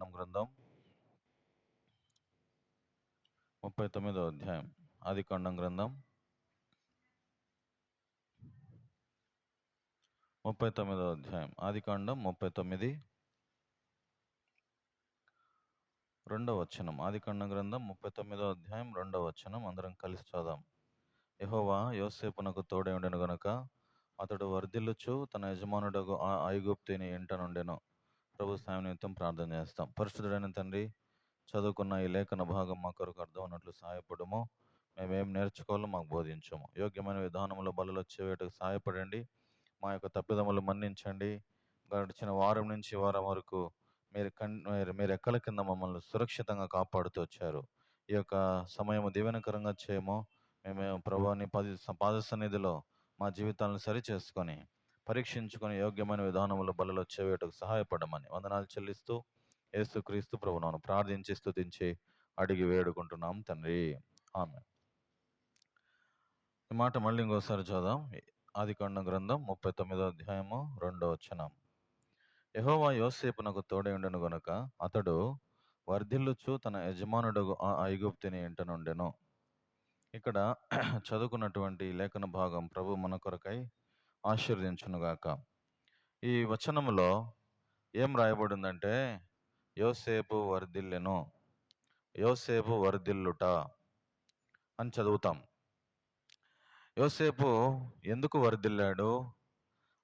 ఆదికాండం గ్రంథం 39వ అధ్యాయం. ఆదికాండం గ్రంథం 39వ అధ్యాయం. ఆదికాండం 39 రెండవ వచనం. ఆదికాండం గ్రంథం 39వ అధ్యాయం 2వ వచనం. అందరం కలిసి చదుదాం. యెహోవా యోసేపునకు తోడై ఉండెను గనుక అతడు వర్ధిల్లుచు తన యజమానుడగు ఆ ఐగుప్తుని ఇంట నుండెను. ప్రభు సాయం నిమిత్తం ప్రార్థన చేస్తాం. పరిశుద్ధుడైన తండ్రి, చదువుకున్న ఈ లేఖన భాగం మా కొరకు అర్థం అన్నట్లు సహాయపడము. మేమేం నేర్చుకోవాలో మాకు బోధించము. యోగ్యమైన విధానంలో బలలో వచ్చేవేటకు సహాయపడండి. మా యొక్క తప్పిదములు మన్నించండి. గడిచిన వారం నుంచి వారం వరకు మీరు ఎక్కల కింద మమ్మల్ని సురక్షితంగా కాపాడుతూ వచ్చారు. ఈ యొక్క సమయం దీవెనకరంగా చేయము. మేము ప్రభుని పాద సన్నిధిలో మా జీవితాలను సరి చేసుకొని పరీక్షించుకొని యోగ్యమైన విధానంలో బలలో వచ్చేవేటకు సహాయపడమని వందనాలు చెల్లిస్తూ యేసుక్రీస్తు ప్రభువును ప్రార్థించి స్తుతించి అడిగి వేడుకుంటున్నాం తండ్రి, ఆమేన్. ఈ మాట మళ్ళీ ఇంకోసారి చదుదాం. ఆదికాండం గ్రంథం 39వ అధ్యాయము 2వ వచనం. యెహోవా యోసేపునకు తోడై ఉండెను గనుక అతడు వర్ధిల్లుచు తన యజమానుడగు ఆ ఐగుప్తుని ఇంట నుండెను. ఇక్కడ చదువుకున్నటువంటి లేఖన భాగం ప్రభు మన కొరకై ఆశీర్వదించునుగాక. ఈ వచనంలో ఏం రాయబడిందంటే యోసేపు వర్ధిల్లెను, యోసేపు వర్ధిల్లుట అని చదువుతాం. యోసేపు ఎందుకు వర్ధిల్లాడు,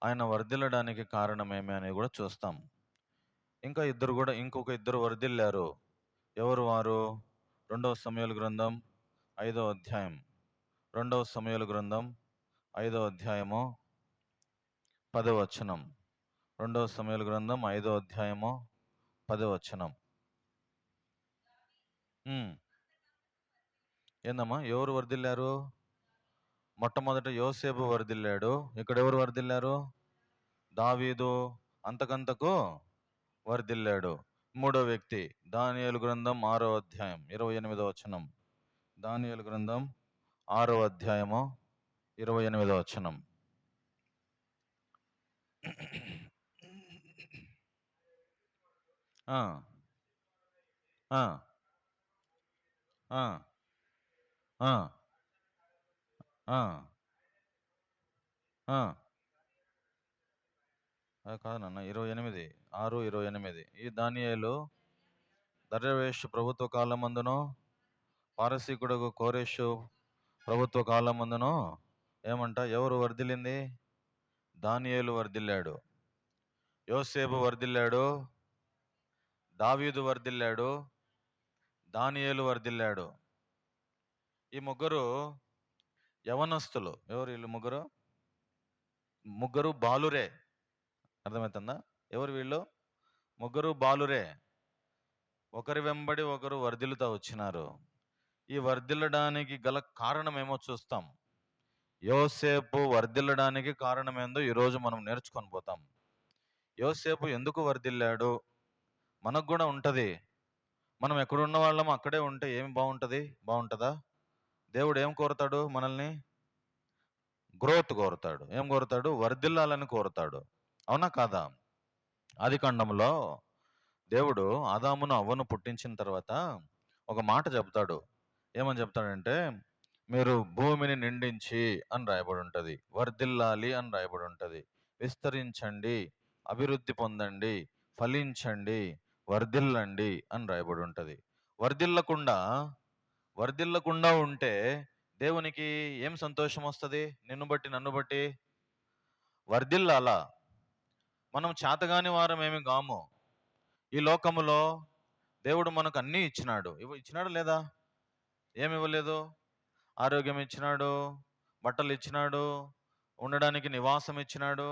ఆయన వర్ధిల్లడానికి కారణమేమి అని కూడా చూస్తాం. ఇంకొక ఇద్దరు వర్ధిల్లారు. ఎవరు వారు? 2వ సమూయేలు గ్రంథం 5వ అధ్యాయం. 2వ సమూయేలు గ్రంథం 5వ అధ్యాయము 10వ వచనం. 2వ సమూయేలు గ్రంథం 5వ అధ్యాయము 10వ వచనం. ఏందమ్మా, ఎవరు వర్ధిల్లారు? మొట్టమొదట యోసేపు వర్ధిల్లాడు. ఇక్కడ ఎవరు వర్ధిల్లారు? దావీదు అంతకంతకు వర్ధిల్లాడు. మూడో వ్యక్తి దానియేలు గ్రంథం 6వ అధ్యాయం 28వ వచనం. దానియేలు గ్రంథం 6వ అధ్యాయము 28వ వచనం. కాదు నాన్న, 28, 6:28. ఈ దానియేలు దర్యావేషు ప్రభుత్వ కాలమందును పారసీకుడు కోరెషు ప్రభుత్వ కాలమందును ఏమంట ఎవరు వర్ధిల్లింది? దానియేలు వర్ధిల్లాడు, యోసేపు వర్ధిల్లాడు, దావీదు వర్ధిల్లాడు, దానియేలు వర్ధిల్లాడు. ఈ ముగ్గురు యవనస్తులు. ఎవరు వీళ్ళు? ముగ్గురు బాలురే. అర్థమవుతుందా? ఎవరు వీళ్ళు? ముగ్గురు బాలురే. ఒకరి వెంబడి ఒకరు వర్ధిల్లుతా వచ్చినారు. ఈ వర్ధిల్లడానికి గల కారణం ఏమో చూస్తాం. యోసేపు వర్ధిల్లడానికి కారణం ఏందో ఈరోజు మనం నేర్చుకొని పోతాం. యోసేపు ఎందుకు వర్ధిల్లాడు? మనకు కూడా ఉంటుంది. మనం ఎక్కడున్న వాళ్ళం అక్కడే ఉంటే ఏమి బాగుంటుందా? దేవుడు ఏం కోరుతాడు? మనల్ని గ్రోత్ కోరుతాడు. ఏం కోరుతాడు? వర్ధిల్లాలని కోరుతాడు. అవునా కాదా? ఆదికాండంలో దేవుడు ఆదామును అవ్వను పుట్టించిన తర్వాత ఒక మాట చెప్తాడు. ఏమని చెప్తాడంటే, మీరు భూమిని నిండించి అని రాయబడి ఉంటుంది, వర్ధిల్లాలి అని రాయబడి ఉంటుంది, విస్తరించండి, అభివృద్ధి పొందండి, ఫలించండి, వర్ధిల్లండి అని రాయబడి ఉంటుంది. వర్ధిల్లకుండా ఉంటే దేవునికి ఏం సంతోషం వస్తుంది? నిన్ను బట్టి నన్ను బట్టి వర్ధిల్లాలా. మనం చేతగాని వారం ఏమి కాము. ఈ లోకములో దేవుడు మనకు అన్నీ ఇచ్చినాడు లేదా? ఏమి ఇవ్వలేదు? ఆరోగ్యం ఇచ్చినాడు, బట్టలు ఇచ్చినాడు, ఉండడానికి నివాసం ఇచ్చినాడు.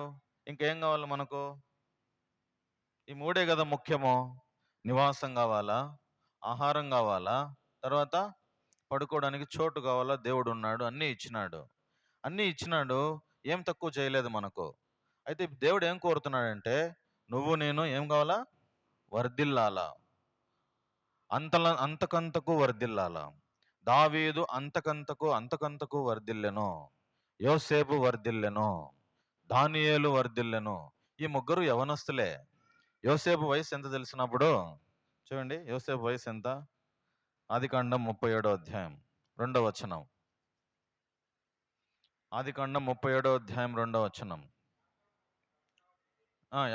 ఇంకేం కావాలి మనకు? ఈ మూడే కదా ముఖ్యము. నివాసం కావాలా, ఆహారం కావాలా, తర్వాత పడుకోవడానికి చోటు కావాలా. దేవుడు ఉన్నాడు, అన్నీ ఇచ్చినాడు. ఏం తక్కువ చేయలేదు మనకు. అయితే దేవుడు ఏం కోరుతున్నాడంటే, నువ్వు నేను ఏం కావాలా? వర్ధిల్లాలా, అంతకంతకు వర్ధిల్లాలా. దావీదు అంతకంతకు వర్ధిల్లెను, యోసేపు వర్ధిల్లెను, దానియేలు వర్ధిల్లెను. ఈ ముగ్గురు యవనస్తులే. యోసేపు వయసు ఎంత తెలిసినప్పుడు? చూడండి యోసేపు వయసు ఎంత? ఆదికాండం 37 2 వచనం. ఆదికాండం 37 2 వచనం.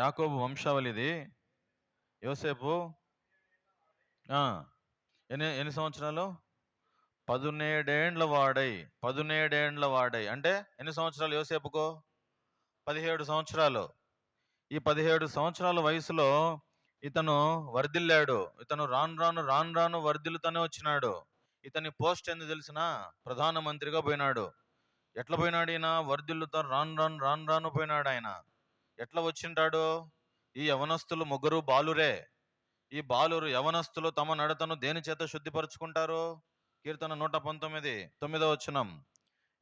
యాకోబు వంశావళిది. యోసేపు ఎన్ని సంవత్సరాలు? 17 వాడై అంటే ఎన్ని సంవత్సరాలు యోసేపుకు? 17 సంవత్సరాలు. ఈ 17 సంవత్సరాల వయసులో ఇతను వర్ధిల్లాడు. ఇతను రాను రాను వర్ధిల్లుతూనే వచ్చినాడు. ఇతని పోస్ట్ ఏంది తెలిసిన? ప్రధానమంత్రిగా పోయినాడు. ఎట్లా పోయినాడు ఈయన? వర్ధిల్లుతా రాను పోయినాడు ఆయన. ఎట్లా వచ్చింటాడు? ఈ యవనస్తులు ముగ్గురు బాలురే. ఈ బాలురు యవనస్తులు తమ నడతను దేని చేత శుద్ధిపరుచుకుంటారు? కీర్తన 119 9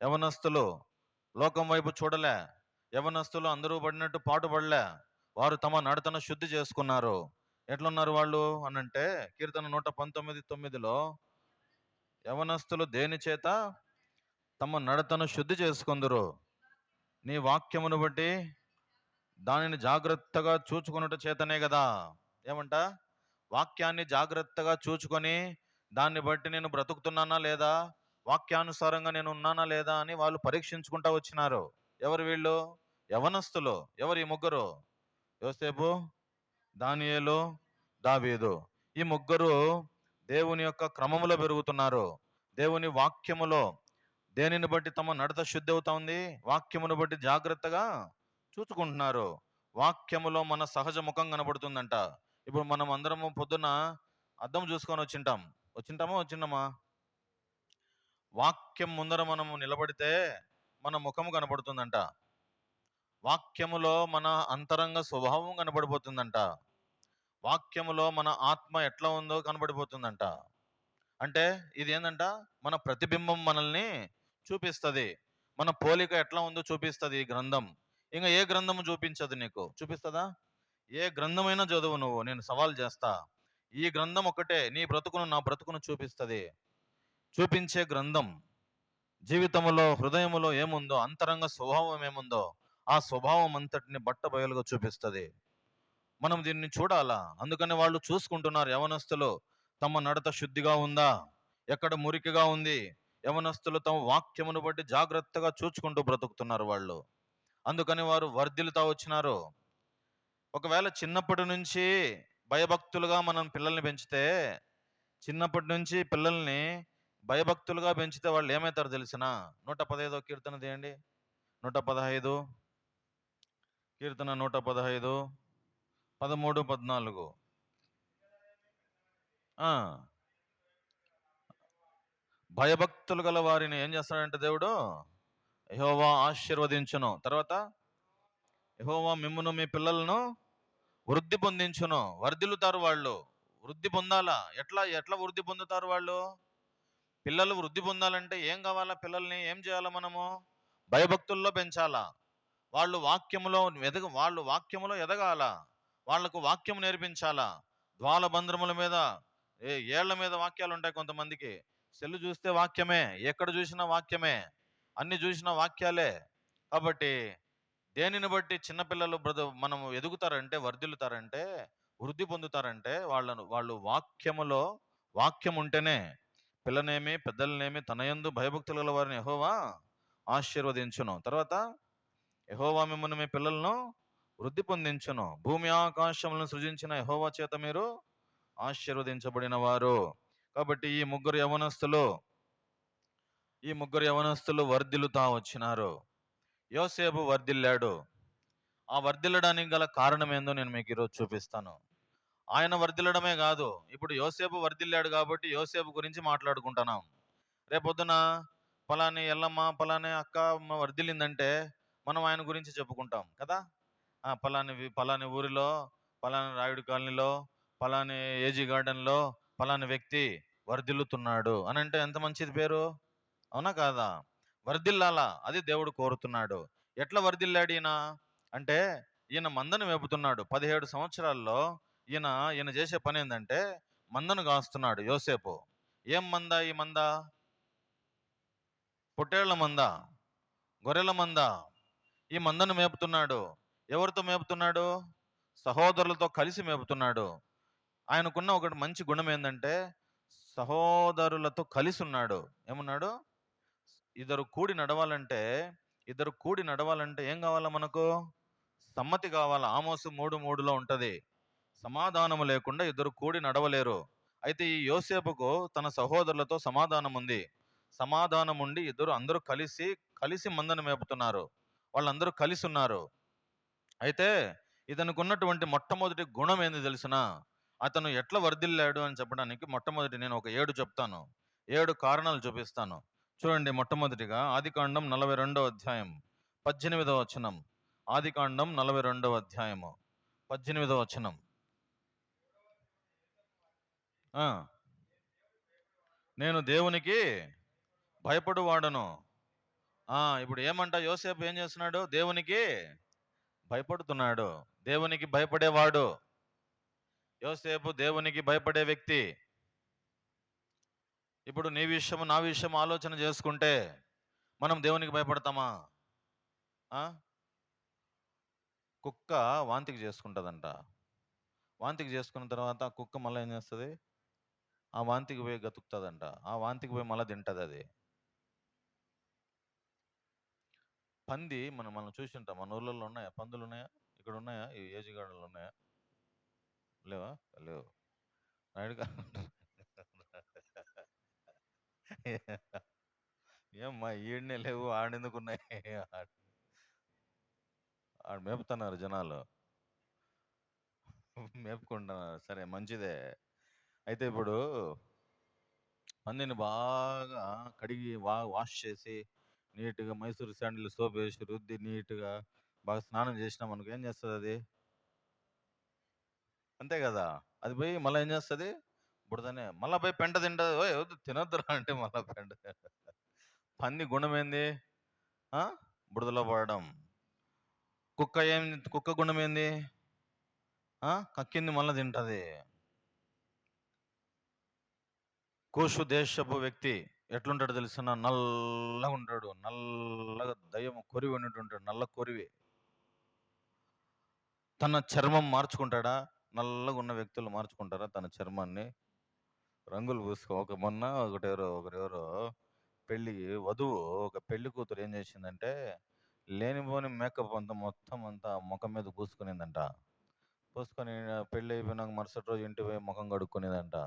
యవనస్తులు లోకం వైపు చూడలే, యవనస్తులు అందరూ పడినట్టు పాటుపడలే, వారు తమ నడతను శుద్ధి చేసుకున్నారు. ఎట్లున్నారు వాళ్ళు అనంటే కీర్తన 119 యవనస్తులు దేని చేత తమ నడతను శుద్ధి చేసుకుందరు? నీ వాక్యమును బట్టి దానిని జాగ్రత్తగా చూచుకున్నట చేతనే కదా. ఏమంట? వాక్యాన్ని జాగ్రత్తగా చూచుకొని దాన్ని బట్టి నేను బ్రతుకుతున్నానా లేదా, వాక్యానుసారంగా నేను ఉన్నానా లేదా అని వాళ్ళు పరీక్షించుకుంటా వచ్చినారు. ఎవరు వీళ్ళు? యవనస్తులు. ఎవరు ఈ ముగ్గురు? యోసేపు, దానియేలు, దావీదు. ఈ ముగ్గురు దేవుని యొక్క క్రమములో పెరుగుతున్నారు. దేవుని వాక్యములో దేనిని బట్టి తమ నడత శుద్ధి అవుతుంది? వాక్యమును బట్టి జాగ్రత్తగా చూచుకుంటున్నారు. వాక్యములో మన సహజ ముఖం కనబడుతుందంట. ఇప్పుడు మనం అందరము పొద్దున అద్దం చూసుకొని వచ్చింటామా? వాక్యం ముందర మనము నిలబడితే మన ముఖము కనబడుతుందంట. వాక్యములో మన అంతరంగ స్వభావం కనబడిపోతుందంట. వాక్యములో మన ఆత్మ ఎట్లా ఉందో కనబడిపోతుందంట. అంటే ఇది ఏంటంట? మన ప్రతిబింబం మనల్ని చూపిస్తుంది. మన పోలిక ఎట్లా ఉందో చూపిస్తుంది ఈ గ్రంథం. ఇంకా ఏ గ్రంథము చూపించదు నీకు? చూపిస్తుందా? ఏ గ్రంథమైనా చదువు నువ్వు, నేను సవాల్ చేస్తా. ఈ గ్రంథం ఒకటే నీ బ్రతుకును, నా బ్రతుకును చూపిస్తుంది. చూపించే గ్రంథం జీవితంలో, హృదయములో ఏముందో, అంతరంగ స్వభావం ఏముందో ఆ స్వభావం అంతటిని బట్టబయలుగా చూపిస్తుంది. మనం దీన్ని చూడాలా. అందుకని వాళ్ళు చూసుకుంటున్నారు. యవనస్తులు తమ నడత శుద్ధిగా ఉందా, ఎక్కడ మురికిగా ఉంది. యవనస్తులు తమ వాక్యమును బట్టి జాగ్రత్తగా చూచుకుంటూ బ్రతుకుతున్నారు వాళ్ళు. అందుకని వారు వర్ధిల్లుతా వచ్చినారు. ఒకవేళ చిన్నప్పటి నుంచి భయభక్తులుగా మనం పిల్లల్ని పెంచితే, చిన్నప్పటి నుంచి పిల్లల్ని భయభక్తులుగా పెంచితే వాళ్ళు ఏమవుతారో తెలిసిన? 115 కీర్తన తీయండి. 115 కీర్తన 115 13 14. భయభక్తులు గల వారిని ఏం చేస్తాడంటే దేవుడు? యెహోవా ఆశీర్వదించును. తర్వాత యెహోవా మిమ్మును మీ పిల్లలను వృద్ధి పొందించును. వర్ధిల్లుతారు వాళ్ళు. వృద్ధి పొందాలా. ఎట్లా వృద్ధి పొందుతారు వాళ్ళు? పిల్లలు వృద్ధి పొందాలంటే ఏం కావాలా? పిల్లల్ని ఏం చేయాలా? మనము భయభక్తుల్లో పెంచాలా. వాళ్ళు వాక్యములో ఎదగాల. వాళ్లకు వాక్యం నేర్పించాలా. ద్వాలబంధ్రముల మీద, ఏళ్ల మీద వాక్యాలు ఉంటాయి కొంతమందికి. సెల్లు చూస్తే వాక్యమే, ఎక్కడ చూసినా వాక్యమే, అన్ని చూసినా వాక్యాలే. కాబట్టి దేనిని బట్టి చిన్నపిల్లలు మనము ఎదుగుతారంటే, వర్ధిల్లుతారంటే, వృద్ధి పొందుతారంటే వాళ్ళు వాక్యములో, వాక్యం ఉంటేనే. పిల్లనేమి పెద్దలనేమి తన యందు భయభక్తులు గల వారిని యెహోవా ఆశీర్వదించును. తర్వాత యెహోవా మిమ్మల్ని మీ పిల్లలను వృద్ధి పొందించును. భూమి ఆకాశములను సృజించిన యెహోవా చేత మీరు ఆశీర్వదించబడిన వారు. కాబట్టి ఈ ముగ్గురు యవనస్తులు వర్ధిల్లుతా వచ్చినారు. యోసేపు వర్ధిల్లాడు. ఆ వర్ధిల్లడానికి గల కారణం ఏందో నేను మీకు ఈరోజు చూపిస్తాను. ఆయన వర్ధిల్లడమే కాదు, ఇప్పుడు యోసేపు వర్ధిల్లాడు కాబట్టి యోసేపు గురించి మాట్లాడుకుంటున్నాం. రేపొద్దున పలాని ఎల్లమ్మ, పలాని అక్క వర్ధిల్లిందంటే మనం ఆయన గురించి చెప్పుకుంటాం కదా. పలాని ఊరిలో, పలాని రాయుడు కాలనీలో, పలాని ఏజీ గార్డెన్లో పలాని వ్యక్తి వర్ధిల్లుతున్నాడు అని అంటే ఎంత మంచిది పేరు, అవునా కాదా? వర్ధిల్లాలా, అది దేవుడు కోరుతున్నాడు. ఎట్లా వర్ధిల్లాడు ఈయన అంటే, ఈయన మందను మేపుతున్నాడు. 17 సంవత్సరాల్లో ఈయన చేసే పని ఏంటంటే మందను కాస్తున్నాడు యోసేపు. ఏం మంద? ఈ మంద పొట్టేళ్ల మంద, గొర్రెల మంద. ఈ మందను మేపుతున్నాడు. ఎవరితో మేపుతున్నాడు? సహోదరులతో కలిసి మేపుతున్నాడు. ఆయనకున్న ఒకటి మంచి గుణం ఏంటంటే సహోదరులతో కలిసి ఉన్నాడు. ఏమన్నాడు? ఇద్దరు కూడి నడవాలంటే ఏం కావాలా మనకు? సమ్మతి కావాలా. ఆమోసు 3:3లో ఉంటది, సమాధానము లేకుండా ఇద్దరు కూడి నడవలేరు. అయితే ఈ యోసేపుకు తన సహోదరులతో సమాధానం ఉంది. సమాధానం ఉండి అందరూ కలిసి మందను మేపుతున్నారు. వాళ్ళందరూ కలిసి ఉన్నారు. అయితే ఇతనికి ఉన్నటువంటి మొట్టమొదటి గుణం ఏంది తెలిసిన? అతను ఎట్లా వర్ధిల్లాడు అని చెప్పడానికి మొట్టమొదటి నేను ఒక 7 చెప్తాను. 7 కారణాలు చూపిస్తాను. చూడండి, మొట్టమొదటిగా ఆదికాండం 42వ అధ్యాయం 18వ వచనం. ఆదికాండం 42వ అధ్యాయము 18వ వచనం. నేను దేవునికి భయపడువాడను. ఇప్పుడు ఏమంట? యోసేపు ఏం చేస్తున్నాడు? దేవునికి భయపడుతున్నాడు. దేవునికి భయపడేవాడు యోసేపు, దేవునికి భయపడే వ్యక్తి. ఇప్పుడు నీ విషయం నా విషయం ఆలోచన చేసుకుంటే మనం దేవునికి భయపడతామా? కుక్క వాంతికి చేసుకుంటుందంట. వాంతికి చేసుకున్న తర్వాత కుక్క మళ్ళీ ఏం చేస్తుంది? ఆ వాంతికి పోయి గతుకుతుందంట. ఆ వాంతికి పోయి మళ్ళీ తింటుంది అది. పంది మనం చూసి ఉంటాం. మన ఊర్లలో ఉన్నాయా పందులు? ఉన్నాయా? ఇక్కడ ఉన్నాయా? ఈ ఏజీ గార్డెన్లో ఉన్నాయా? లేవా? లేవు. ఏమ్మా ఈడనే లేవు, ఆడెందుకు ఉన్నాయి? ఆడ మేపుతున్నారు జనాలు, మేపుకుంటున్నారు. సరే, మంచిదే. అయితే ఇప్పుడు పందిని బాగా కడిగి వాష్ చేసి నీట్గా మైసూర్ శాండిల్ సోప్ వేసి రుద్ది నీట్గా బాగా స్నానం చేసినాం మనకు ఏం చేస్తుంది అది? అంతే కదా. అది పోయి మళ్ళీ ఏం చేస్తుంది? బుడదనే మళ్ళీ పోయి పెంట తింటది. వద్దు తినొద్దురా అంటే మళ్ళీ పెంట. పంది గుణం ఏంది? బుడదలో పడడం. కుక్క గుణం ఏంది? కక్కింది మళ్ళీ తింటది. కూషు దేశపు వ్యక్తి ఎట్లుంటాడు తెలిసిన? నల్లగా ఉంటాడు. నల్లగా దయ్యం కొరివి ఉన్నట్టుంటాడు. నల్ల కొరివి. తన చర్మం మార్చుకుంటాడా? నల్లగా ఉన్న వ్యక్తులు మార్చుకుంటారా తన చర్మాన్ని? రంగులు పూసుకో. మొన్న ఒకరెవరో వధువు, ఒక పెళ్లి కూతురు ఏం చేసిందంటే లేనిపోని మేకప్ అంతా మొత్తం అంతా ముఖం మీద పూసుకునిందంట. పూసుకొని పెళ్ళి అయిపోయినాక మరుసటి రోజు ఇంటి పోయి ముఖం కడుక్కునేదంట.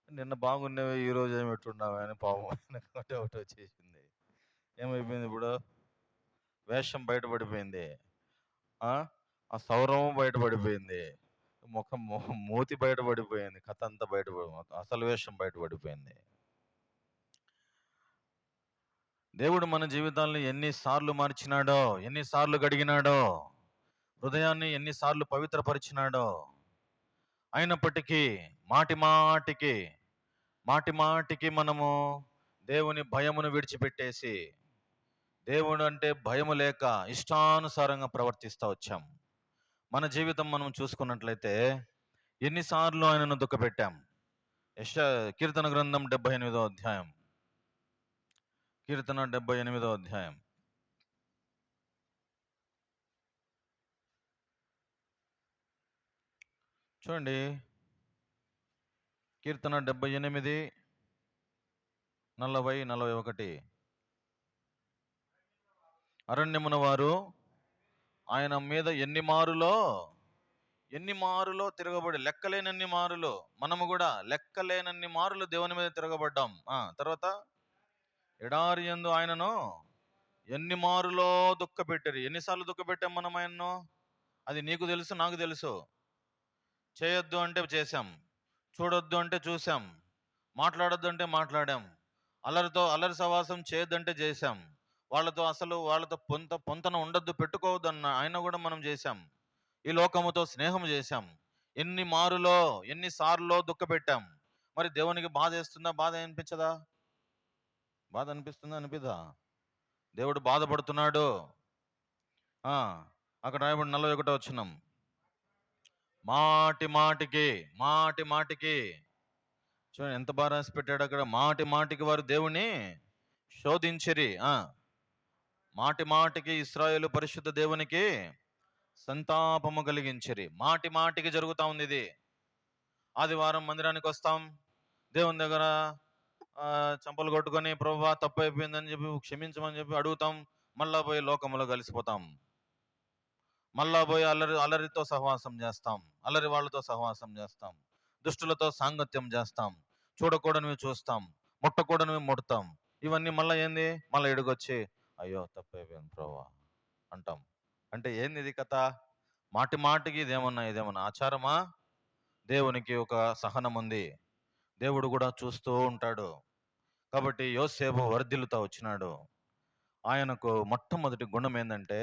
నిన్న బాగుండేవి, ఈ రోజు ఏమి ఎట్టున్నావు అని పాపం ఒకటి వచ్చేసింది. ఏమైపోయింది ఇప్పుడు? వేషం బయటపడిపోయింది, ఆ సౌరవం బయటపడిపోయింది, ముఖం మూతి బయటపడిపోయింది, కథ అంతా అసలు వేషం బయటపడిపోయింది. దేవుడు మన జీవితాలను ఎన్నిసార్లు మార్చినాడో, ఎన్నిసార్లు గడిగినాడో, హృదయాన్ని ఎన్నిసార్లు పవిత్రపరిచినాడో. అయినప్పటికీ మాటి మాటికి మనము దేవుని భయమును విడిచిపెట్టేసి దేవుడు అంటే భయము లేక ఇష్టానుసారంగా ప్రవర్తిస్తూ వచ్చాం. మన జీవితం మనం చూసుకున్నట్లయితే ఎన్నిసార్లు ఆయనను దుఃఖపెట్టాం. కీర్తన గ్రంథం 78వ అధ్యాయం. కీర్తన 78వ అధ్యాయం. చూడండి, కీర్తన 78, 40, 41. అరణ్యమున వారు ఆయన మీద ఎన్ని మారులో తిరగబడి, లెక్కలేనన్ని మారులు. మనము కూడా లెక్కలేనన్ని మారులు దేవుని మీద తిరగబడ్డాం. తర్వాత ఎడారి యందు ఆయనను ఎన్ని మారులో దుఃఖపెట్టారు. ఎన్నిసార్లు దుఃఖపెట్టాం మనం ఆయన్ను? అది నీకు తెలుసు, నాకు తెలుసు. చేయొద్దు అంటే చేశాం, చూడొద్దు అంటే చూసాం, మాట్లాడొద్దు అంటే మాట్లాడాం, అల్లరి సవాసం చేయొద్దంటే చేశాం, వాళ్ళతో పొంతన ఉండొద్దు, పెట్టుకోవద్దు అన్న ఆయన కూడా మనం చేశాం. ఈ లోకముతో స్నేహం చేశాం. ఎన్నిసార్లు దుఃఖపెట్టాం. మరి దేవునికి బాధ వేస్తుందా? బాధ అనిపించదా? బాధ అనిపిస్తుందా? అనిపిదా? దేవుడు బాధపడుతున్నాడు. అక్కడ రాయబడి 41వ వచనం. మాటి మాటికి చూడండి ఎంత బాగా రాసి పెట్టాడు అక్కడ. మాటికి వారు దేవుణ్ణి శోధించిరి. మాటికి ఇశ్రాయేలు పరిశుద్ధ దేవునికి సంతాపము కలిగించిరి. మాటికి జరుగుతా ఉంది ఇది. ఆదివారం మందిరానికి వస్తాం, దేవుని దగ్గర చంపలు కొట్టుకొని ప్రభువా తప్పు అయిపోయిందని చెప్పి క్షమించమని చెప్పి అడుగుతాం. మళ్ళా పోయి లోకములో కలిసిపోతాం. మళ్ళా పోయి అల్లరితో సహవాసం చేస్తాం, అల్లరి వాళ్ళతో సహవాసం చేస్తాం, దుష్టులతో సాంగత్యం చేస్తాం, చూడకూడనివి చూస్తాం, ముట్టకూడనివి ముడతాం. ఇవన్నీ మళ్ళీ ఏంది, మళ్ళీ ఎడుగొచ్చి అయ్యో తప్పైపోయింది ప్రభువా అంటాం. అంటే ఏంది ఇది కథ? మాటి మాటికి ఇదేమన్నా ఆచారమా? దేవునికి ఒక సహనం ఉంది, దేవుడు కూడా చూస్తూ ఉంటాడు. కాబట్టి యోసేపు వర్ధిల్లుతా వచ్చినాడు. ఆయనకు మొట్టమొదటి గుణం ఏంటంటే,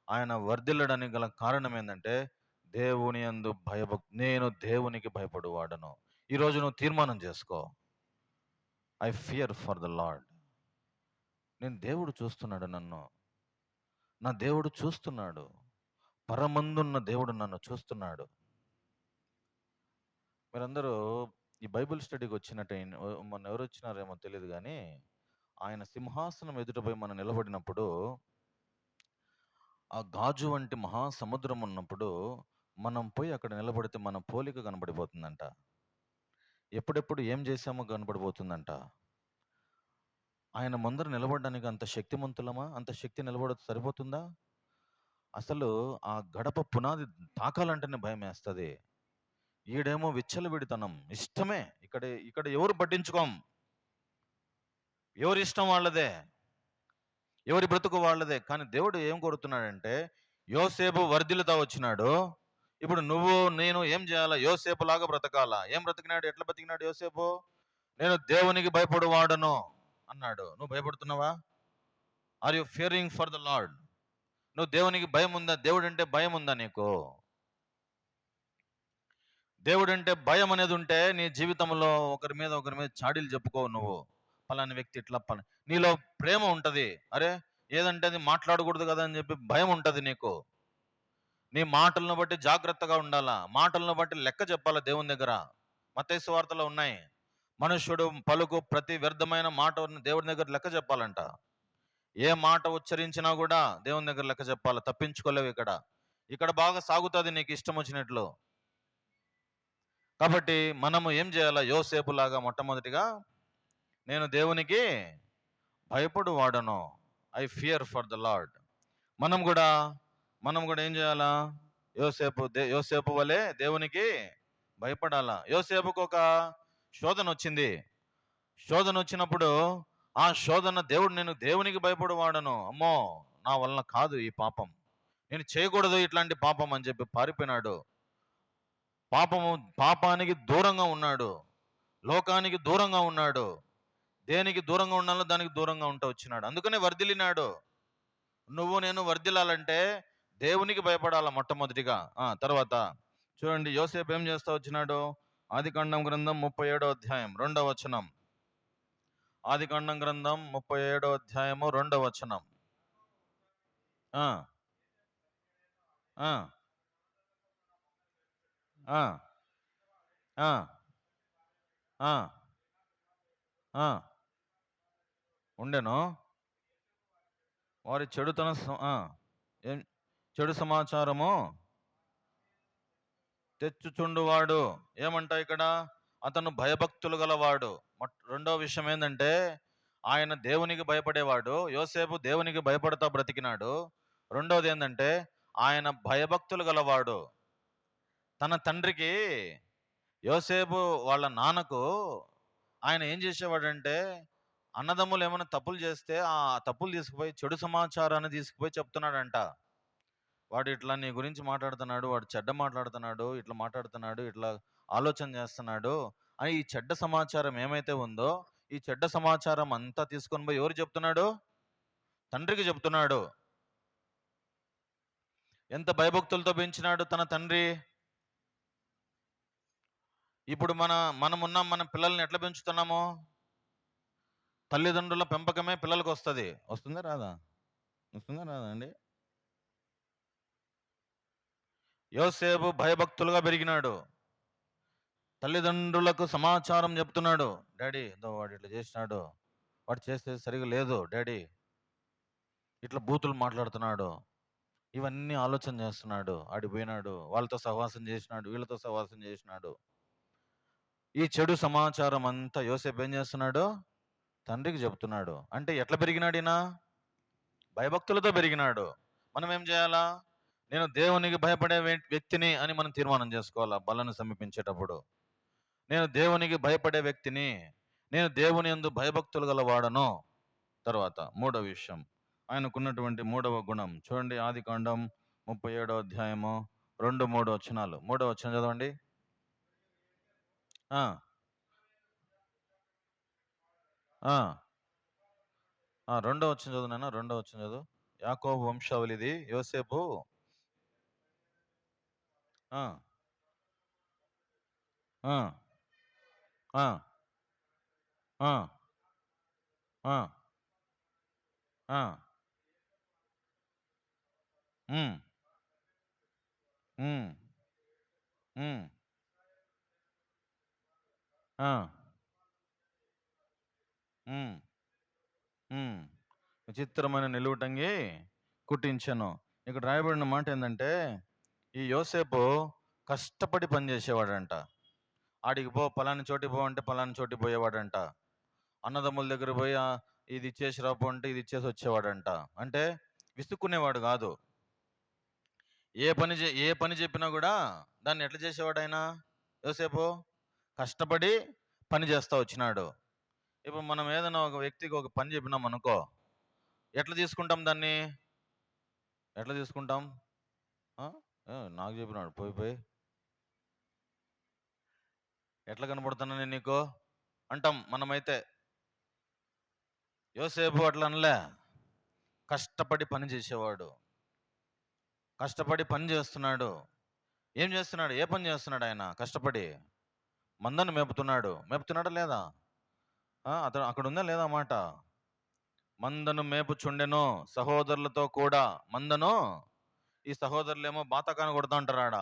ఆయన వర్ధిల్లడానికి గల కారణం ఏంటంటే, దేవుని యందు నేను దేవునికి భయపడువాడను. ఈరోజు నువ్వు తీర్మానం చేసుకో, I fear for the lord. నేను దేవుడు చూస్తున్నాడు నన్ను, నా దేవుడు చూస్తున్నాడు, పరమందున్న దేవుడు నన్ను చూస్తున్నాడు. మీరందరూ ఈ బైబిల్ స్టడీకి వచ్చినట్టు మొన్న ఎవరు వచ్చినారేమో తెలియదు కానీ, ఆయన సింహాసనం ఎదుటపై మనం నిలబడినప్పుడు ఆ గాజు వంటి మహాసముద్రం ఉన్నప్పుడు మనం పోయి అక్కడ నిలబడితే మన పోలిక కనబడిపోతుందంట. ఎప్పుడెప్పుడు ఏం చేశామో కనబడిపోతుందంట. ఆయన ముందర నిలబడడానికి అంత శక్తిమంతులమా? అంత శక్తి సరిపోతుందా? అసలు ఆ గడప పునాది తాకాలంటేనే భయం వేస్తుంది. ఈడేమో విచ్చలవిడితనం, ఇష్టమే. ఇక్కడ ఎవరు పట్టించుకోం, ఎవరి ఇష్టం వాళ్ళదే, ఎవరి బ్రతుకు వాళ్ళదే. కానీ దేవుడు ఏం కోరుతున్నాడంటే, యోసేపు వర్ధిల్లుతా వచ్చినాడు, ఇప్పుడు నువ్వు నేను ఏం చేయాలా? యోసేపు లాగా బ్రతకాలా. ఏం బ్రతికినాడు? ఎట్లా బ్రతికినాడు యోసేపు? నేను దేవునికి భయపడువాడను అన్నాడు. నువ్వు భయపడుతున్నావా? Are you fearing for the Lord? నువ్వు దేవునికి భయం ఉందా? దేవుడు అంటే భయం ఉందా నీకు? దేవుడు అంటే భయం అనేది ఉంటే నీ జీవితంలో ఒకరి మీద చాడీలు చెప్పుకోవు. నువ్వు పలాని వ్యక్తి ఇట్లా నీలో ప్రేమ ఉంటది. అరే ఏదంటే అది మాట్లాడకూడదు కదా అని చెప్పి భయం ఉంటది నీకు. నీ మాటలను బట్టి జాగ్రత్తగా ఉండాలా, మాటలను బట్టి లెక్క చెప్పాలా దేవుని దగ్గర. మత్తయి సువార్తలో ఉన్నాయి, మనుష్యుడు పలుకు ప్రతి వ్యర్థమైన మాట దేవుని దగ్గర లెక్క చెప్పాలంట. ఏ మాట ఉచ్చరించినా కూడా దేవుని దగ్గర లెక్క చెప్పాలి, తప్పించుకోలేవు. ఇక్కడ బాగా సాగుతుంది నీకు ఇష్టం వచ్చినట్లు. కాబట్టి మనము ఏం చేయాలా? యోసేపు లాగా మొట్టమొదటిగా నేను దేవునికి భయపడు వాడను, I fear for the lord. మనం కూడా ఏం చేయాలా? యోసేపు వలె దేవునికి భయపడాలా. యోసేపుకు ఒక శోధన వచ్చింది. శోధన వచ్చినప్పుడు ఆ శోధన నేను దేవునికి భయపడు వాడను, అమ్మో నా వలన కాదు ఈ పాపం, నేను చేయకూడదు ఇట్లాంటి పాపం అని చెప్పి పారిపోయినాడు. పాపానికి దూరంగా ఉన్నాడు, లోకానికి దూరంగా ఉన్నాడు. దేనికి దూరంగా ఉండాలో దానికి దూరంగా ఉంటా వచ్చినాడు. అందుకనే వర్ధిల్లినాడు. నువ్వు నేను వర్ధిల్లాలంటే దేవునికి భయపడాల మొట్టమొదటిగా. తర్వాత చూడండి యోసేపు ఏం చేస్తా వచ్చినాడు. ఆదికాండం గ్రంథం 37వ అధ్యాయం 2వ వచనం. ఆదికాండం గ్రంథం 37వ అధ్యాయము 2వ వచనం. ఉండెను వారి ఏం చెడు సమాచారము తెచ్చుచుండువాడు. ఏమంటా ఇక్కడ? అతను భయభక్తులు గలవాడు. రెండో విషయం ఏంటంటే, ఆయన దేవునికి భయపడేవాడు. యోసేపు దేవునికి భయపడతా బ్రతికినాడు. రెండోది ఏంటంటే, ఆయన భయభక్తులు గలవాడు. తన తండ్రికి, యోసేపు వాళ్ళ నాన్నకు ఆయన ఏం చేసేవాడంటే, అన్నదమ్ములు ఏమైనా తప్పులు చేస్తే ఆ తప్పులు తీసుకుపోయి, చెడు సమాచారాన్ని తీసుకుపోయి చెప్తున్నాడంట. వాడు ఇట్లా నీ గురించి మాట్లాడుతున్నాడు, వాడు చెడ్డ మాట్లాడుతున్నాడు, ఇట్లా మాట్లాడుతున్నాడు, ఇట్లా ఆలోచన చేస్తున్నాడు అని ఈ చెడ్డ సమాచారం ఏమైతే ఉందో, ఈ చెడ్డ సమాచారం అంతా తీసుకొని పోయి ఎవరు చెప్తున్నాడు? తండ్రికి చెప్తున్నాడు. ఎంత భయభక్తులతో పెంచినాడు తన తండ్రి. ఇప్పుడు మన పిల్లల్ని ఎట్లా పెంచుతున్నాము? తల్లిదండ్రుల పెంపకమే పిల్లలకు వస్తుందా రాదా అండి? యోసేపు భయభక్తులుగా పెరిగినాడు. తల్లిదండ్రులకు సమాచారం చెప్తున్నాడు. డాడీ వాడు ఇట్లా చేసినాడు, వాడు చేసేది సరిగా లేదు డాడీ, ఇట్లా బూతులు మాట్లాడుతున్నాడు, ఇవన్నీ ఆలోచన చేస్తున్నాడు. ఆడిపోయినాడు, వాళ్ళతో సహవాసం చేసినాడు, వీళ్ళతో సహవాసం చేసినాడు. ఈ చెడు సమాచారం అంతా యోసేపు ఏం చేస్తున్నాడు? తండ్రికి చెప్తున్నాడు. అంటే ఎట్లా పెరిగినాడు ఈయన? భయభక్తులతో పెరిగినాడు. మనం ఏం చేయాలా? నేను దేవునికి భయపడే వ్యక్తిని అని మనం తీర్మానం చేసుకోవాలా బలను సమీపించేటప్పుడు. నేను దేవునికి భయపడే వ్యక్తిని, నేను దేవుని యందు భయభక్తులు గలవాడను. తర్వాత మూడో విషయం, ఆయనకున్నటువంటి మూడవ గుణం చూడండి. ఆదికాండం 37వ అధ్యాయము 2-3 వచనాలు. 3వ వచనం చదవండి. ఆ ఆ రెండో వచనం చదువు నాన్న. రెండో వచనం చదువు. యాకోబు వంశావళిది యోసేపు. ఆ ఆ ఆ ఆ ఆ ఆ ఉమ్ ఉమ్ ఉమ్ ఆ ఉమ్ ఉమ్ విచిత్రమైన నిలువుటంగి కుట్టించను. ఇక్కడ రాయబడిన మాట ఏంటంటే, ఈ యోసేపు కష్టపడి పనిచేసేవాడంట. ఆడికి పో, పలాని చోటికి పో అంటే పలాని చోటికి పోయేవాడంట. అన్నదమ్ముల దగ్గర పోయి ఇది ఇచ్చేసి రాపో అంటే ఇది ఇచ్చేసి వచ్చేవాడంట. అంటే విసుక్కునేవాడు కాదు. ఏ పని చెప్పినా కూడా దాన్ని ఎట్లా చేసేవాడు ఆయన యోసేపు? కష్టపడి పని చేస్తా వచ్చినాడు. ఇప్పుడు మనం ఏదైనా ఒక వ్యక్తికి ఒక పని చెప్పినాం అనుకో, ఎట్లా తీసుకుంటాం దాన్ని? ఎట్లా తీసుకుంటాం? నాకు చెప్పినాడు పోయి పోయి ఎట్లా కనపడుతున్నా నేను నీకు అంటాం మనమైతే. యోసేపు అట్లా అనలే. కష్టపడి పని చేసేవాడు, కష్టపడి పని చేస్తున్నాడు. ఏం చేస్తున్నాడు? ఏ పని చేస్తున్నాడు ఆయన? కష్టపడి మందను మేపుతున్నాడా లేదా? అతను అక్కడ ఉందా లేదా మాట? మందను మేపుచుండెను సహోదరులతో కూడా. మందను, ఈ సహోదరులేమో బాతకాన కొడతా ఉంటారు ఆడ.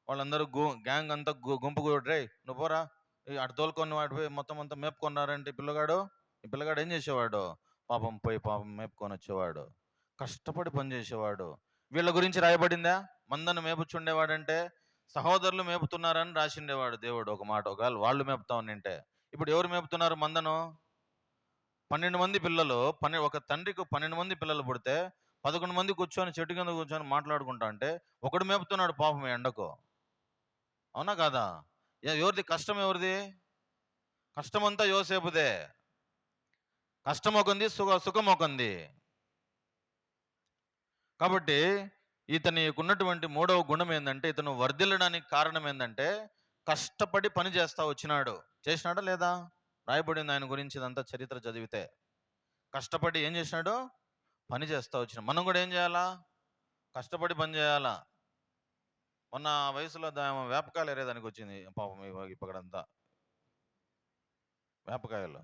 వాళ్ళందరూ గ్యాంగ్ అంతా గుంపు రే నువ్వు పోరా, అటు తోలుకొని వాడిపోయి మొత్తం అంతా మేపుకున్నారంటే ఈ పిల్లగాడు ఏం చేసేవాడు? పాపం మేపుకొని వచ్చేవాడు, కష్టపడి పని చేసేవాడు. వీళ్ళ గురించి రాయబడిందా? మందను మేపుచుండేవాడంటే సహోదరులు మేపుతున్నారని రాసిండేవాడు దేవుడు ఒక మాట. ఒకవేళ వాళ్ళు మేపుతా ఉన్నింటే. ఇప్పుడు ఎవరు మేపుతున్నారు మందను? 12 మంది పిల్లలు. ఒక తండ్రికి 12 మంది పిల్లలు పుడితే 11 మంది కూర్చొని చెట్టు కింద కూర్చొని మాట్లాడుకుంటా అంటే ఒకడు మేపుతున్నాడు పాపం ఎండకు. అవునా కాదా? ఎవరిది కష్టం? ఎవరిది కష్టం? అంతా యోసేపుదే. కష్టం ఒకంది, సుఖం ఒకంది. కాబట్టి ఇతనికి ఉన్నటువంటి మూడవ గుణం ఏంటంటే, ఇతను వర్ధిల్లడానికి కారణం ఏంటంటే కష్టపడి పని చేస్తా వచ్చినాడు. చేసినాడా లేదా? రాయబడింది ఆయన గురించి ఇదంతా చరిత్ర చదివితే. కష్టపడి ఏం చేసినాడు? పని చేస్తా వచ్చిన. మనం కూడా ఏం చేయాలా? కష్టపడి పని చేయాలా. మొన్న వయసులో వేపకాయలు ఏరేదానికి వచ్చింది పాపం ఇక్కడంతా వేపకాయలు.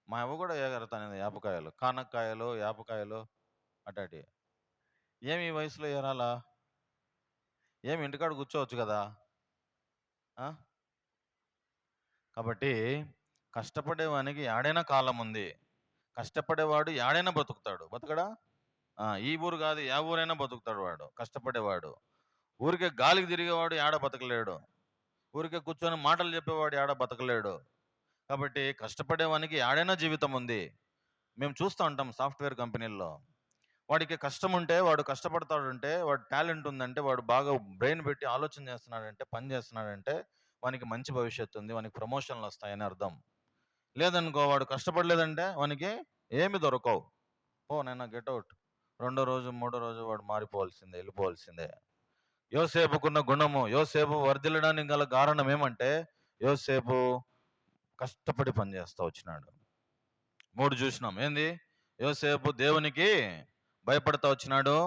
మా అవ్వ కూడా ఏగరతాను వేపకాయలు, కానక్కాయలు, వేపకాయలు అటాటి. ఏమి ఈ వయసులో ఏరాలా? ఏమి ఇంటికాడ కూర్చోవచ్చు కదా. కాబట్టి కష్టపడేవానికి యాడైనా కాలం ఉంది. కష్టపడేవాడు యాడైనా బతుకుతాడు. బతకడా? ఈ ఊరు కాదు, ఏ ఊరైనా బతుకుతాడు వాడు కష్టపడేవాడు. ఊరికే గాలికి తిరిగేవాడు యాడ బతకలేడు. ఊరికే కూర్చొని మాటలు చెప్పేవాడు యాడ బతకలేడు. కాబట్టి కష్టపడేవానికి యాడైనా జీవితం ఉంది. మేము చూస్తూ ఉంటాం సాఫ్ట్వేర్ కంపెనీల్లో. వాడికి కష్టం ఉంటే, వాడు కష్టపడతాడంటే, వాడు టాలెంట్ ఉందంటే, వాడు బాగా బ్రెయిన్ పెట్టి ఆలోచన చేస్తున్నాడంటే, పని చేస్తున్నాడంటే వానికి మంచి భవిష్యత్తు ఉంది, వానికి ప్రమోషన్లు వస్తాయని అర్థం. లేదనుకో, వాడు కష్టపడలేదంటే వానికి ఏమి దొరకవు. నైనా గెట్అవుట్. రెండో రోజు మూడో రోజు వాడు మారిపోవాల్సిందే, వెళ్ళిపోవాల్సిందే. యోసేపుకున్న గుణము, యోసేపు వర్ధిల్లడానికి గల కారణం ఏమంటే యోసేపు కష్టపడి పనిచేస్తా వచ్చినాడు. 3 చూసినాం. ఏంది? యోసేపు దేవునికి భయపడతా వచ్చినాడు.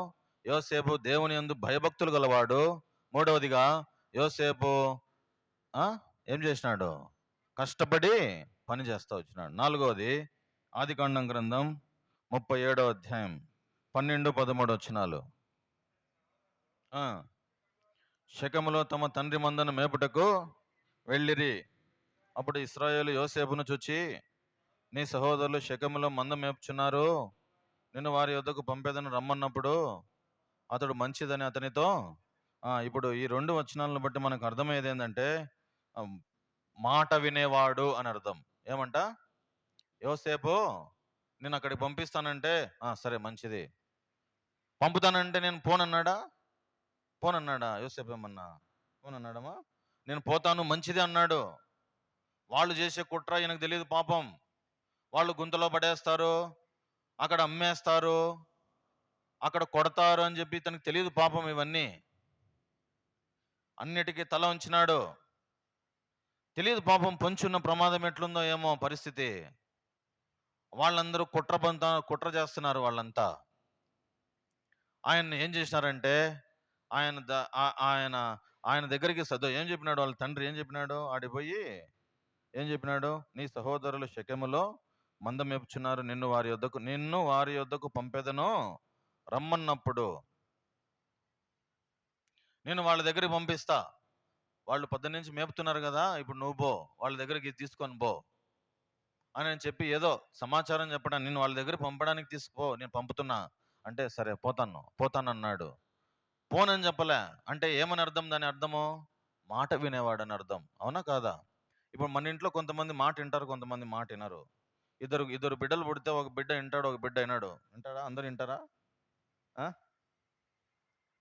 యోసేపు దేవుని యందు భయభక్తులు గలవాడు. మూడవదిగా యోసేపు ఏం చేసినాడు? కష్టపడి పని చేస్తా వచ్చినాడు. 4వది ఆదికాండం గ్రంథం 37వ అధ్యాయం 12-13 వచనాలు. షెకెములో తమ తండ్రి మందను మేపుటకు వెళ్ళిరి. అప్పుడు ఇశ్రాయేలు యోసేపును చూచి, నీ సహోదరులు షెకెములో మంద మేపుచున్నారు, నిన్ను వారి యొద్దకు పంపేదని రమ్మన్నప్పుడు అతడు మంచిదని అతనితో. ఇప్పుడు ఈ 2 వచనాలను బట్టి మనకు అర్థమయ్యేది ఏంటంటే, మాట వినేవాడు అని అర్థం. ఏమంట? యోసేపు నేను అక్కడికి పంపిస్తానంటే సరే మంచిది. పంపుతానంటే నేను పోనన్నాడా? పోనన్నాడా? యోసేపు ఏమన్నా పోనన్నాడమ్మా? నేను పోతాను మంచిది అన్నాడు. వాళ్ళు చేసే కుట్ర ఈయనకు తెలియదు పాపం. వాళ్ళు గుంతలో పడేస్తారు, అక్కడ అమ్మేస్తారు, అక్కడ కొడతారు అని చెప్పి తనకు తెలియదు పాపం ఇవన్నీ. అన్నిటికీ తల ఉంచినాడు. తెలియదు పాపం పొంచున్న ప్రమాదం ఎట్లుందో ఏమో పరిస్థితి. వాళ్ళందరూ కుట్ర చేస్తున్నారు వాళ్ళంతా. ఆయన్ని ఏం చేసినారంటే ఆయన ఆయన ఆయన దగ్గరికి ఏం చెప్పినాడు? వాళ్ళ తండ్రి ఏం చెప్పినాడు? ఆడిపోయి ఏం చెప్పినాడు? నీ సహోదరులు షెకెములో మంద మేపుచున్నారు, నిన్ను వారి యొద్దకు పంపెదను రమ్మన్నప్పుడు నేను వాళ్ళ దగ్గరికి పంపిస్తా. వాళ్ళు పొద్దున్న నుంచి మేపుతున్నారు కదా, ఇప్పుడు నువ్వు పో, వాళ్ళ దగ్గరికి తీసుకొని పో అని చెప్పి ఏదో సమాచారం చెప్పడం. నేను వాళ్ళ దగ్గర పంపడానికి తీసుకుపో, నేను పంపుతున్నా అంటే సరే పోతానన్నాడు. పోనని చెప్పలే అంటే ఏమని అర్థం? దాని అర్థము మాట వినేవాడని అర్థం. అవునా కాదా? ఇప్పుడు మన ఇంట్లో కొంతమంది మాట వింటారు, కొంతమంది మాట వినరు. ఇద్దరు బిడ్డలు పుడితే ఒక బిడ్డ వింటాడు, ఒక బిడ్డ వినడు. వింటాడా? అందరు వింటారా?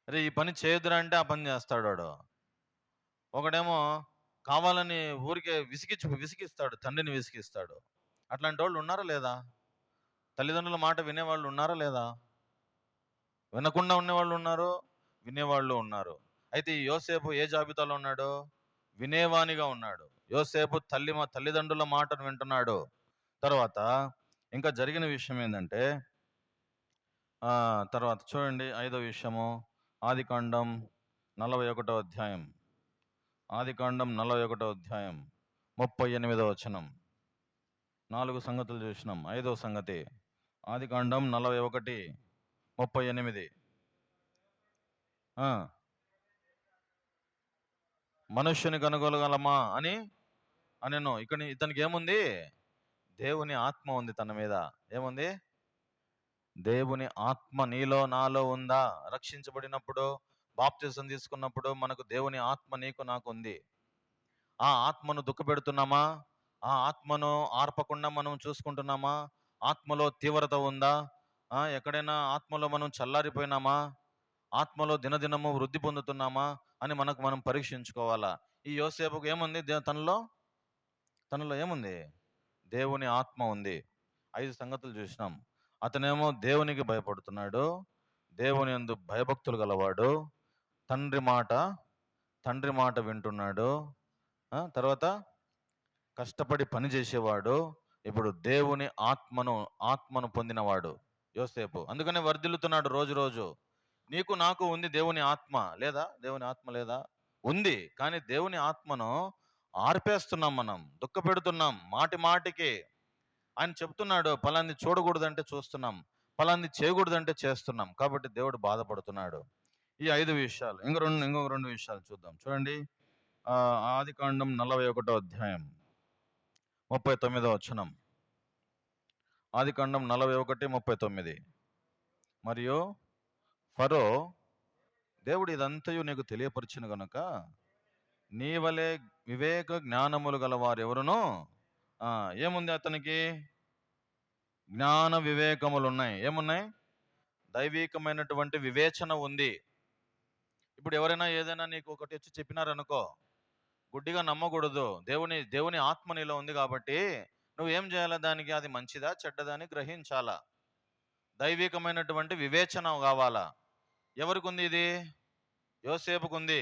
అరే ఈ పని చేయొద్దురా అంటే ఆ పని చేస్తాడు వాడు. ఒకడేమో కావాలని ఊరికే విసిగిస్తాడు, తండ్రిని విసిగిస్తాడు. అట్లాంటి వాళ్ళు ఉన్నారా లేదా? తల్లిదండ్రుల మాట వినేవాళ్ళు ఉన్నారా లేదా? వినకుండా ఉండేవాళ్ళు ఉన్నారు, వినేవాళ్ళు ఉన్నారు. అయితే ఈ యోసేపు ఏ జాబితాలో ఉన్నాడు? వినేవానిగా ఉన్నాడు. యోసేపు తల్లిదండ్రుల మాటను వింటున్నాడు. తర్వాత ఇంకా జరిగిన విషయం ఏంటంటే తర్వాత చూడండి 5వ విషయము, ఆదికాండం 41వ అధ్యాయం. ఆదికాండం 41వ అధ్యాయం 38వ వచనం. 4 సంగతులు చూసినాం. 5వ సంగతి ఆదికాండం 41:38. మనుష్యుని కనుగొనగలమా అని అనెను. ఇతనికి ఏముంది? దేవుని ఆత్మ ఉంది తన మీద. ఏముంది? దేవుని ఆత్మ నీలో నాలో ఉందా? రక్షించబడినప్పుడు, బాప్తిసం తీసుకున్నప్పుడు మనకు దేవుని ఆత్మ నీకు నాకు ఉంది. ఆ ఆత్మను దుఃఖపెడుతున్నామా? ఆ ఆత్మను ఆర్పకుండా మనం చూసుకుంటున్నామా? ఆత్మలో తీవ్రత ఉందా? ఎక్కడైనా ఆత్మలో మనం చల్లారిపోయినామా? ఆత్మలో దినదినము వృద్ధి పొందుతున్నామా అని మనకు మనం పరీక్షించుకోవాలా. ఈ యోసేపుకు ఏముంది? తనలో ఏముంది? దేవుని ఆత్మ ఉంది. 5 సంగతులు చూసినాం. అతనేమో దేవునికి భయపడుతున్నాడు, దేవుని యందు భయభక్తులు గలవాడు, తండ్రి మాట వింటున్నాడు. తర్వాత కష్టపడి పని చేసేవాడు. ఇప్పుడు దేవుని ఆత్మను పొందినవాడు యోసేపు. అందుకనే వర్ధిల్లుతున్నాడు రోజు. నీకు నాకు ఉంది దేవుని ఆత్మ. లేదా? దేవుని ఆత్మ లేదా? ఉంది. కానీ దేవుని ఆత్మను ఆర్పేస్తున్నాం, మనం దుఃఖపెడుతున్నాం మాటికి. ఆయన చెప్తున్నాడు పలాన్ని చూడకూడదంటే చూస్తున్నాం, పలాన్ని చేయకూడదంటే చేస్తున్నాం. కాబట్టి దేవుడు బాధపడుతున్నాడు. ఈ 5 విషయాలు. ఇంకొక రెండు విషయాలు చూద్దాం. చూడండి, ఆదికాండం 41వ అధ్యాయం 39వ వచనం. ఆదికాండం 41:39. మరియు ఫరో దేవుడు ఇదంతయు నీకు తెలియపరిచిన గనుక నీ వలె వివేక జ్ఞానములు గలవారు ఎవరును ఏముంది? అతనికి జ్ఞాన వివేకములు ఉన్నాయి. ఏమున్నాయి? దైవికమైనటువంటి వివేచన ఉంది. ఇప్పుడు ఎవరైనా ఏదైనా నీకు ఒకటి వచ్చి చెప్పినారనుకో, గుడ్డిగా నమ్మకూడదు. దేవుని ఆత్మ నీలో ఉంది కాబట్టి నువ్వేం చేయాలా? దానికి అది మంచిదా చెడ్డదా అని గ్రహించాలా. దైవికమైనటువంటి వివేచన కావాలా. ఎవరికి ఉంది ఇది? యోసేపుకుంది.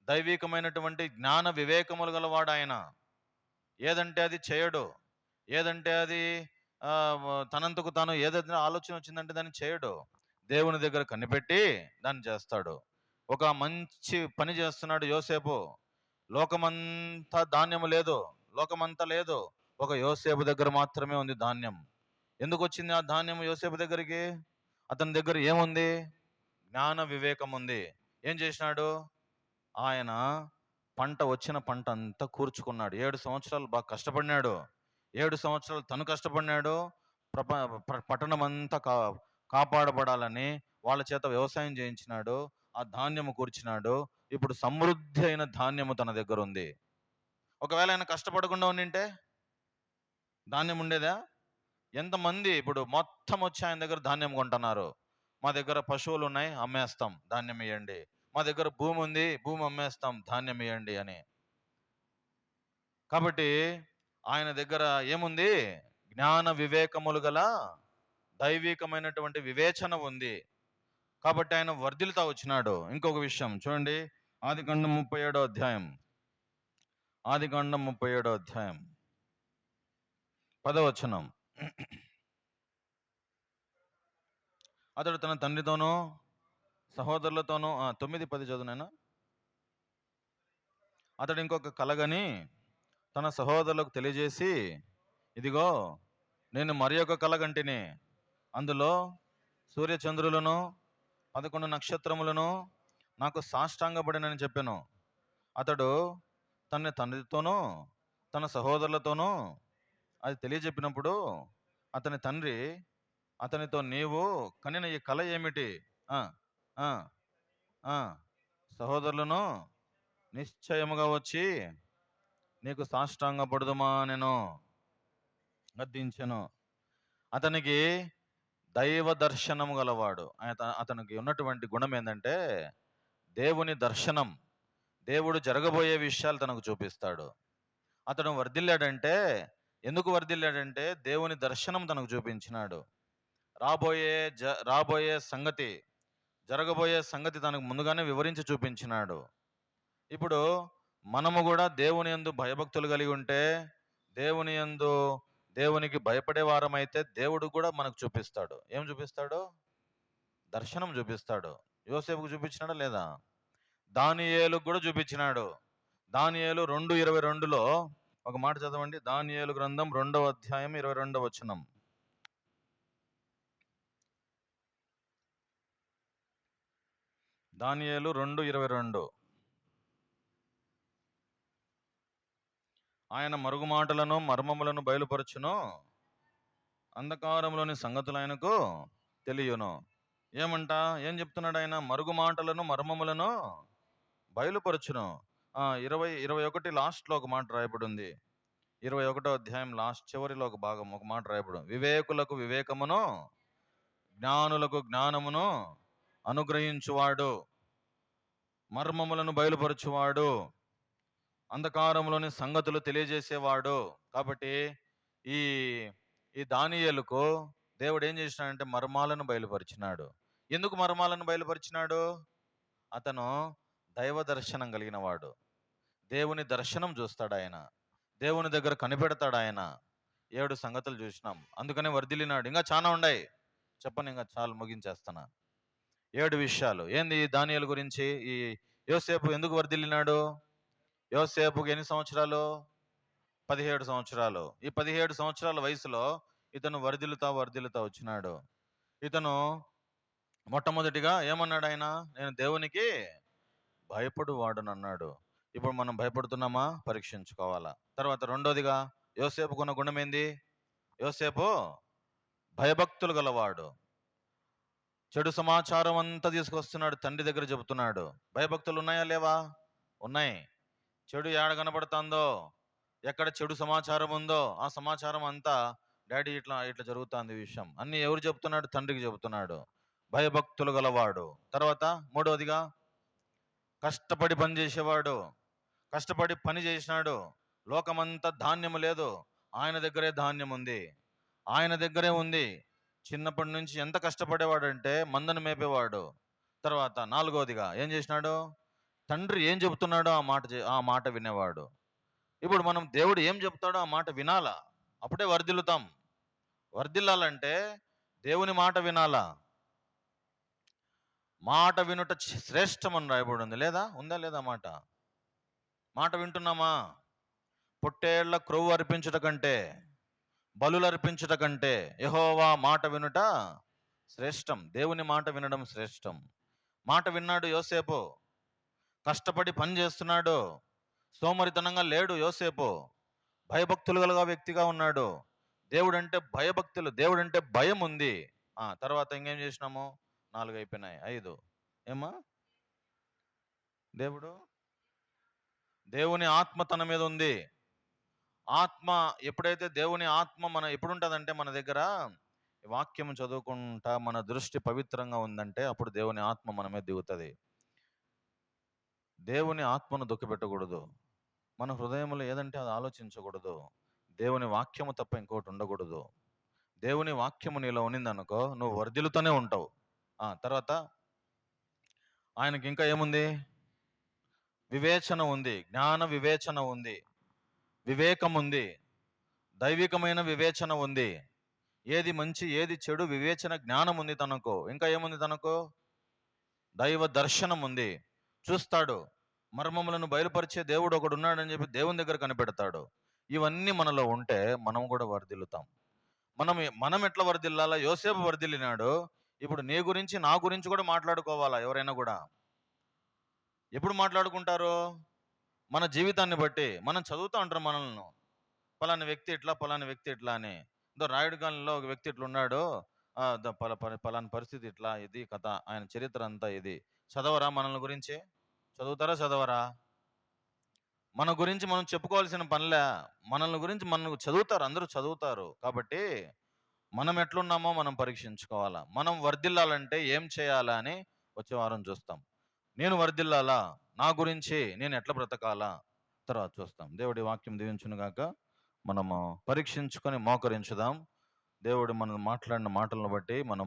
దైవికమైనటువంటి జ్ఞాన వివేకములు గలవాడు ఆయన. ఏదంటే అది చేయడు. ఏదంటే అది తనంతకు తాను ఏదైనా ఆలోచన వచ్చిందంటే దాన్ని చేయడు. దేవుని దగ్గర కనిపెట్టి దాన్ని చేస్తాడు. ఒక మంచి పని చేస్తున్నాడు యోసేపు. లోకమంతా ధాన్యము లేదు, లోకమంతా లేదు, ఒక యోసేపు దగ్గర మాత్రమే ఉంది ధాన్యం. ఎందుకు వచ్చింది ఆ ధాన్యం యోసేపు దగ్గరికి? అతని దగ్గర ఏముంది? జ్ఞాన వివేకం ఉంది. ఏం చేసినాడు? ఆయన వచ్చిన పంట అంతా కూర్చుకున్నాడు. 7 సంవత్సరాలు బాగా కష్టపడినాడు. 7 సంవత్సరాలు తను కష్టపడినాడు. పట్టణం అంతా కాపాడబడాలని వాళ్ళ చేత వ్యవసాయం చేయించినాడు. ఆ ధాన్యము కూర్చినాడు. ఇప్పుడు సమృద్ధి అయిన ధాన్యము తన దగ్గర ఉంది. ఒకవేళ ఆయన కష్టపడకుండా ఉండింటే ధాన్యం ఉండేదా? ఎంతమంది ఇప్పుడు మొత్తం వచ్చి ఆయన దగ్గర ధాన్యం కొంటున్నారు. మా దగ్గర పశువులు ఉన్నాయి, అమ్మేస్తాం, ధాన్యం ఇవ్వండి. మా దగ్గర భూమి ఉంది, భూమి అమ్మేస్తాం, ధాన్యం ఇవ్వండి అని. కాబట్టి ఆయన దగ్గర ఏముంది? జ్ఞాన వివేకములు గల దైవికమైనటువంటి వివేచన ఉంది. కాబట్టి ఆయన వర్ధిల్లుతా వచ్చినాడు. ఇంకొక విషయం చూడండి, ఆదికాండం 37వ అధ్యాయం, ఆదికాండం 37వ అధ్యాయం 10వ వచనం. అతడు తన తండ్రితోనూ సహోదరులతోనూ 9-10 చదువునైనా. అతడు ఇంకొక కలగని తన సహోదరులకు తెలియజేసి, ఇదిగో నేను మరి ఒక కలగంటిని, అందులో సూర్యచంద్రులను 11 నక్షత్రములను నాకు సాష్టాంగపడినని చెప్పాను. అతడు తన తండ్రితోనూ తన సహోదరులతోనూ అది తెలియజెప్పినప్పుడు అతని తండ్రి అతనితో, నీవు కనిన ఈ కల ఏమిటి? ఆ ఆ ఆ సహోదరులను నిశ్చయముగా వచ్చి నీకు సాష్టాంగపడుదుమా నేను గద్దించెను. అతనికి దైవ దర్శనము గలవాడు. అతనికి ఉన్నటువంటి గుణం ఏంటంటే దేవుని దర్శనం. దేవుడు జరగబోయే విషయాలు తనకు చూపిస్తాడు. అతను వర్ధిల్లాడంటే, ఎందుకు వర్ధిల్లాడంటే దేవుని దర్శనం తనకు చూపించినాడు. రాబోయే సంగతి, జరగబోయే సంగతి తనకు ముందుగానే వివరించి చూపించినాడు. ఇప్పుడు మనము కూడా దేవుని యందు భయభక్తులు కలిగి ఉంటే, దేవునికి భయపడే వారమైతే దేవుడు కూడా మనకు చూపిస్తాడు. ఏం చూపిస్తాడు? దర్శనం చూపిస్తాడు. యోసేపుకు చూపించినాడా లేదా? దానియేలుకు కూడా చూపించినాడు. దానియేలు 2:22లో ఒక మాట చదవండి. దానియేలు గ్రంథం 2వ అధ్యాయం 22వ వచనం. దానియేలు 2:22. ఆయన మరుగు మాటలను మర్మములను బయలుపరచును, అంధకారంలోని సంగతులు ఆయనకు తెలియను. ఏం చెప్తున్నాడు ఆయన? మరుగు మాటలను మర్మములను బయలుపరచును. 21 లాస్ట్లో ఒక మాట రాయబడి ఉంది. 21వ అధ్యాయం లాస్ట్ చివరిలో ఒక భాగం, ఒక మాట రాయబడు. వివేకులకు వివేకమును జ్ఞానులకు జ్ఞానమును అనుగ్రహించువాడు, మర్మములను బయలుపరచువాడు, అంధకారంలోని సంగతులు తెలియజేసేవాడు. కాబట్టి ఈ ఈ దానియేలుకు దేవుడు ఏం చేసినాడంటే మర్మాలను బయలుపరిచినాడు. ఎందుకు మర్మాలను బయలుపరిచినాడు? అతను దైవ దర్శనం కలిగిన వాడు. దేవుని దర్శనం చూస్తాడు ఆయన. దేవుని దగ్గర కనిపెడతాడు ఆయన. 7 సంగతులు చూసినాం, అందుకనే వర్ధిల్లినాడు. ఇంకా చాలా ఉన్నాయి, చెప్పను, ఇంకా చాలు, ముగించేస్తాను. 7 విషయాలు. ఏంది దానియేలు గురించి? ఈ యోసేపు ఎందుకు వర్ధిల్లినాడు? యోసేపుకి ఎన్ని సంవత్సరాలు? 17 సంవత్సరాలు. ఈ 17 సంవత్సరాల వయసులో ఇతను వర్ధిల్లుతా వచ్చినాడు. ఇతను మొట్టమొదటిగా ఏమన్నాడు ఆయన? నేను దేవునికి భయపడువాడునన్నాడు. ఇప్పుడు మనం భయపడుతున్నామా? పరీక్షించుకోవాలా. తర్వాత రెండోదిగా యోసేపుకున్న గుణం ఏంది? యోసేపు భయభక్తులు గలవాడు. చెడు సమాచారం అంతా తీసుకొస్తున్నాడు, తండ్రి దగ్గర చెబుతున్నాడు. భయభక్తులు ఉన్నాయా లేవా? ఉన్నాయి. చెడు ఏడ కనబడుతుందో, ఎక్కడ చెడు సమాచారం ఉందో ఆ సమాచారం అంతా, డాడీ ఇట్లా ఇట్లా జరుగుతుంది విషయం అన్ని ఎవరు చెబుతున్నాడు? తండ్రికి చెబుతున్నాడు. భయభక్తులు గలవాడు. తర్వాత మూడవదిగా కష్టపడి పని చేసేవాడు. కష్టపడి పని చేసినాడు. లోకమంతా ధాన్యము లేదు, ఆయన దగ్గరే ధాన్యం ఉంది, ఆయన దగ్గరే ఉంది. చిన్నప్పటి నుంచి ఎంత కష్టపడేవాడు అంటే మందను మేపేవాడు. తర్వాత నాలుగవదిగా ఏం చేసినాడు? తండ్రి ఏం చెబుతున్నాడో ఆ మాట వినేవాడు. ఇప్పుడు మనం దేవుడు ఏం చెప్తాడో ఆ మాట వినాలా, అప్పుడే వర్ధిల్లుతాం. వర్ధిల్లాలంటే దేవుని మాట వినాలా. మాట వినుట శ్రేష్టమని రాయబడి ఉంది, లేదా? ఉందా లేదా? మాట వింటున్నామా? పొట్టేళ్ల క్రొవ్వు అర్పించుట కంటే, బలులు అర్పించుట కంటే యెహోవా మాట వినుట శ్రేష్టం. దేవుని మాట వినడం శ్రేష్టం. మాట విన్నాడు యోసేపు. కష్టపడి పని చేస్తున్నాడు. సోమరితనంగా లేడు యోసేపు. భయభక్తులు గల వ్యక్తిగా ఉన్నాడు. దేవుడంటే భయభక్తులు, దేవుడంటే భయం ఉంది. తర్వాత ఇంకేం చేసినాము? 4 అయిపోయినాయి. 5 ఏమా? దేవుని ఆత్మ తన మీద ఉంది. ఆత్మ ఎప్పుడైతే దేవుని ఆత్మ మన ఎప్పుడుంటదంటే మన దగ్గర వాక్యం చదువుకుంటా మన దృష్టి పవిత్రంగా ఉందంటే అప్పుడు దేవుని ఆత్మ మన మీద దిగుతుంది. దేవుని ఆత్మను దుఃఖపెట్టకూడదు. మన హృదయంలో ఏదంటే అది ఆలోచించకూడదు. దేవుని వాక్యము తప్ప ఇంకోటి ఉండకూడదు. దేవుని వాక్యము నీలో ఉన్నిందనుకో నువ్వు వర్ధిల్లుతూనే ఉంటావు. తర్వాత ఆయనకి ఇంకా ఏముంది? వివేచన ఉంది, జ్ఞాన వివేచన ఉంది, వివేకం ఉంది, దైవికమైన వివేచన ఉంది. ఏది మంచి ఏది చెడు వివేచన జ్ఞానం ఉంది తనకు. ఇంకా ఏముంది తనకు? దైవ దర్శనం ఉంది. చూస్తాడు, మర్మములను బయలుపరిచే దేవుడు ఒకడు ఉన్నాడని చెప్పి దేవుని దగ్గర కనిపెడతాడు. ఇవన్నీ మనలో ఉంటే మనం కూడా వర్ధిల్లుతాం. మనం ఎట్లా వర్ధిల్లాలా? యోసేపు వర్ధిల్లినాడు. ఇప్పుడు నీ గురించి నా గురించి కూడా మాట్లాడుకోవాలా ఎవరైనా కూడా. ఎప్పుడు మాట్లాడుకుంటారు? మన జీవితాన్ని బట్టి. మనం చదువుతూ ఉంటారు మనల్ని, పలానా వ్యక్తి ఇట్లా, పలానా వ్యక్తి ఇట్లా అని. రాయుడు కాలంలో ఒక వ్యక్తి ఇట్లా ఉన్నాడు, పలానా పరిస్థితి ఇట్లా, ఇది కథ, ఆయన చరిత్ర అంతా ఇది. చదవరా మనల్ని గురించి? చదువుతారా చదవరా? మన గురించి మనం చెప్పుకోవాల్సిన పనిలే. మనల్ని గురించి మనం చదువుతారు, అందరూ చదువుతారు. కాబట్టి మనం ఎట్లున్నామో మనం పరీక్షించుకోవాలా. మనం వర్ధిల్లాలంటే ఏం చేయాలా అని వచ్చే వారం చూస్తాం. నేను వర్ధిల్లాలా, నా గురించి నేను ఎట్లా బ్రతకాలా తర్వాత చూస్తాం. దేవుడి వాక్యం దీవించును గాక. మనము పరీక్షించుకొని మోకరించుదాం. దేవుడు మనం మాట్లాడిన మాటలను బట్టి మనం